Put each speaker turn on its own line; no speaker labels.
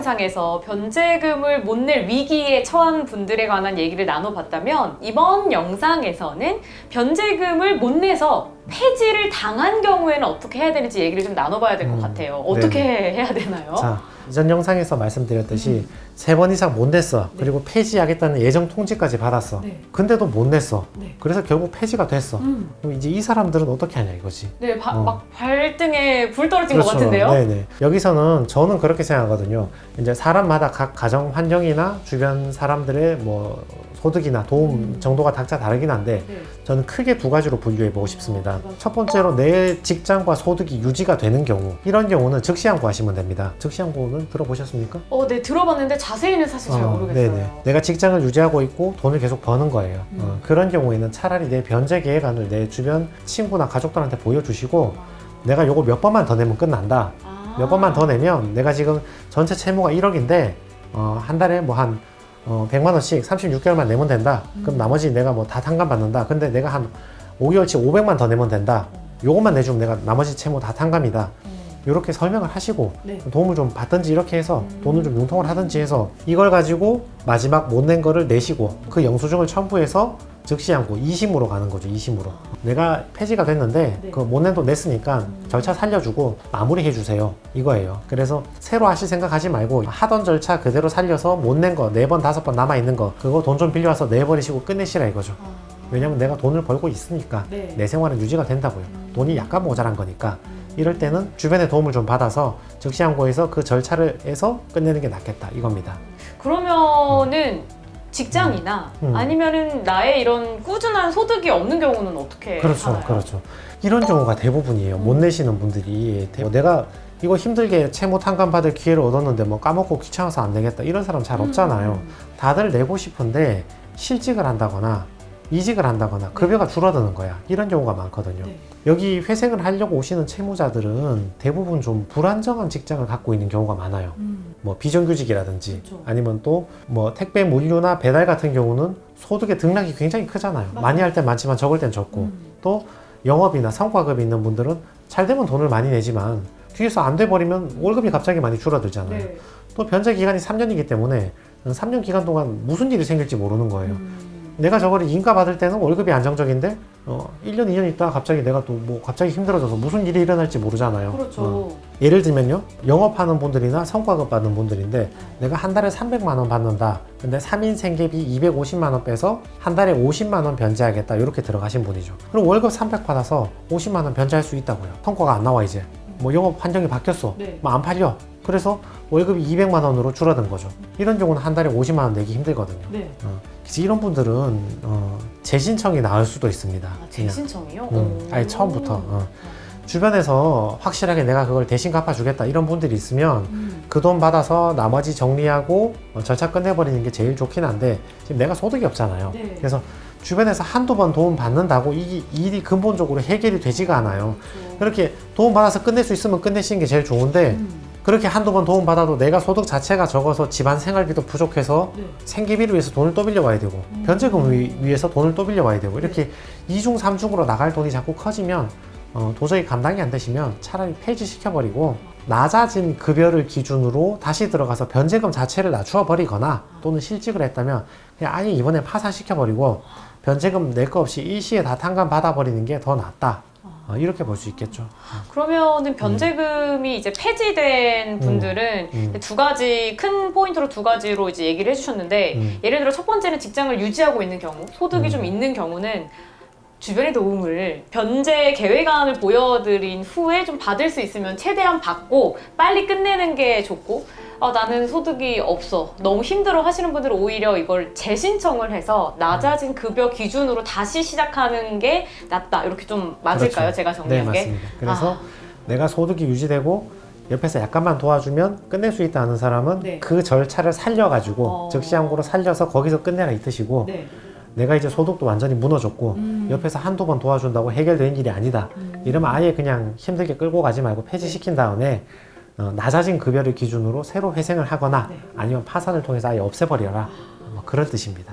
영상에서 변제금을 못 낼 위기에 처한 분들에 관한 얘기를 나눠봤다면 이번 영상에서는 변제금을 못 내서 폐지를 당한 경우에는 어떻게 해야 되는지 얘기를 좀 나눠봐야 될 것 같아요. 어떻게 해야 되나요?
자, 이전 영상에서 말씀드렸듯이 3번 이상 못 냈어. 그리고 폐지하겠다는 예정 통지까지 받았어. 근데도 못 냈어. 그래서 결국 폐지가 됐어. 그럼 이제 이 사람들은 어떻게 하냐 이거지.
네, 막 발등에 불 떨어진
그렇죠.
것 같은데요?
네네. 여기서는 저는 그렇게 생각하거든요. 이제 사람마다 각 가정 환경이나 주변 사람들의 뭐 소득이나 도움 정도가 각자 다르긴 한데 저는 크게 2가지로 분류해 보고 싶습니다. 첫 번째로 내 직장과 소득이 유지가 되는 경우, 이런 경우는 즉시항고 하시면 됩니다. 즉시항고는 들어보셨습니까?
네, 들어봤는데 자세히는 사실 잘 모르겠어요.
네네. 내가 직장을 유지하고 있고 돈을 계속 버는 거예요. 그런 경우에는 차라리 내 변제 계획안을 내 주변 친구나 가족들한테 보여주시고 내가 요거 몇 번만 더 내면 끝난다. 몇 번만 더 내면 내가 지금 전체 채무가 1억인데 한 달에 뭐 한 100만 원씩 36개월만 내면 된다. 그럼 나머지 내가 뭐 다 탕감받는다. 근데 내가 한 5개월치 500만 더 내면 된다. 요것만 내주면 내가 나머지 채무 다 탕감이다. 이렇게 설명을 하시고 도움을 좀 받든지 이렇게 해서 돈을 좀 융통을 하든지 해서 이걸 가지고 마지막 못 낸 거를 내시고 그 영수증을 첨부해서 즉시항고 2심으로 가는 거죠. 2심으로 내가 폐지가 됐는데 그 못 낸 돈 냈으니까 절차 살려주고 마무리해 주세요 이거예요. 그래서 새로 하실 생각하지 말고 하던 절차 그대로 살려서 못 낸 거 4번 5번 남아있는 거 그거 돈 좀 빌려와서 내버리시고 끝내시라 이거죠. 왜냐면 내가 돈을 벌고 있으니까 내 생활은 유지가 된다고요. 돈이 약간 모자란 거니까 이럴 때는 주변의 도움을 좀 받아서 즉시항고해서 그 절차를 해서 끝내는 게 낫겠다 이겁니다.
그러면은 직장이나 아니면은 나의 이런 꾸준한 소득이 없는 경우는 어떻게 하나요?
그렇죠. 이런 경우가 대부분이에요. 못 내시는 분들이 내가 이거 힘들게 채무 탕감 받을 기회를 얻었는데 뭐 까먹고 귀찮아서 안 내겠다 이런 사람 잘 없잖아요. 다들 내고 싶은데 실직을 한다거나 이직을 한다거나 급여가 줄어드는 거야. 이런 경우가 많거든요. 여기 회생을 하려고 오시는 채무자들은 대부분 좀 불안정한 직장을 갖고 있는 경우가 많아요. 뭐 비정규직이라든지 아니면 또 뭐 택배 물류나 배달 같은 경우는 소득의 등락이 굉장히 크잖아요. 많이 할 땐 많지만 적을 땐 적고 또 영업이나 성과급이 있는 분들은 잘 되면 돈을 많이 내지만 뒤에서 안 돼 버리면 월급이 갑자기 많이 줄어들잖아요. 또 변제 기간이 3년이기 때문에 3년 기간 동안 무슨 일이 생길지 모르는 거예요. 내가 저거를 인가 받을 때는 월급이 안정적인데 1년, 2년 있다가 갑자기 내가 또 뭐 갑자기 힘들어져서 무슨 일이 일어날지 모르잖아요.
그렇죠.
예를 들면요. 영업하는 분들이나 성과급 받는 분들인데 내가 한 달에 300만 원 받는다. 근데 3인 생계비 250만 원 빼서 한 달에 50만 원 변제하겠다. 이렇게 들어가신 분이죠. 그럼 월급 300 받아서 50만 원 변제할 수 있다고요. 성과가 안 나와 이제. 뭐 영업 환경이 바뀌었어. 뭐 안 팔려. 그래서 월급이 200만 원으로 줄어든 거죠. 이런 경우는 한 달에 50만 원 내기 힘들거든요. 그래서 이런 분들은 재신청이 나을 수도 있습니다.
재신청이요?
아예 처음부터 주변에서 확실하게 내가 그걸 대신 갚아주겠다 이런 분들이 있으면 그 돈 받아서 나머지 정리하고 절차 끝내버리는 게 제일 좋긴 한데 지금 내가 소득이 없잖아요. 그래서 주변에서 한두 번 도움 받는다고 이 일이 근본적으로 해결이 되지가 않아요. 그렇게 도움 받아서 끝낼 수 있으면 끝내시는 게 제일 좋은데 그렇게 한두 번 도움 받아도 내가 소득 자체가 적어서 집안 생활비도 부족해서 생계비를 위해서 돈을 또 빌려와야 되고 변제금 위해서 돈을 또 빌려와야 되고 이렇게 2중 3중으로 나갈 돈이 자꾸 커지면 도저히 감당이 안 되시면 차라리 폐지시켜버리고 낮아진 급여를 기준으로 다시 들어가서 변제금 자체를 낮추어 버리거나 또는 실직을 했다면 그냥 아예 이번에 파산시켜버리고 변제금 낼 거 없이 일시에 다 탕감 받아버리는 게 더 낫다. 이렇게 볼 수 있겠죠.
그러면은 변제금이 이제 폐지된 분들은 2가지 큰 포인트로 2가지로 이제 얘기를 해주셨는데 예를 들어 첫 번째는 직장을 유지하고 있는 경우, 소득이 좀 있는 경우는 주변의 도움을 변제 계획안을 보여드린 후에 좀 받을 수 있으면 최대한 받고 빨리 끝내는 게 좋고 나는 소득이 없어 너무 힘들어 하시는 분들은 오히려 이걸 재신청을 해서 낮아진 급여 기준으로 다시 시작하는 게 낫다 이렇게 좀 맞을까요?
그렇죠.
제가 정리한 게?
네, 맞습니다. 그래서 내가 소득이 유지되고 옆에서 약간만 도와주면 끝낼 수 있다 하는 사람은 그 절차를 살려가지고 즉시항고로 살려서 거기서 끝내라 이 뜻이고 내가 이제 소득도 완전히 무너졌고 옆에서 한두 번 도와준다고 해결된 일이 아니다. 이러면 아예 그냥 힘들게 끌고 가지 말고 폐지시킨 다음에 낮아진 급여를 기준으로 새로 회생을 하거나 아니면 파산을 통해서 아예 없애버려라. 뭐 그런 뜻입니다.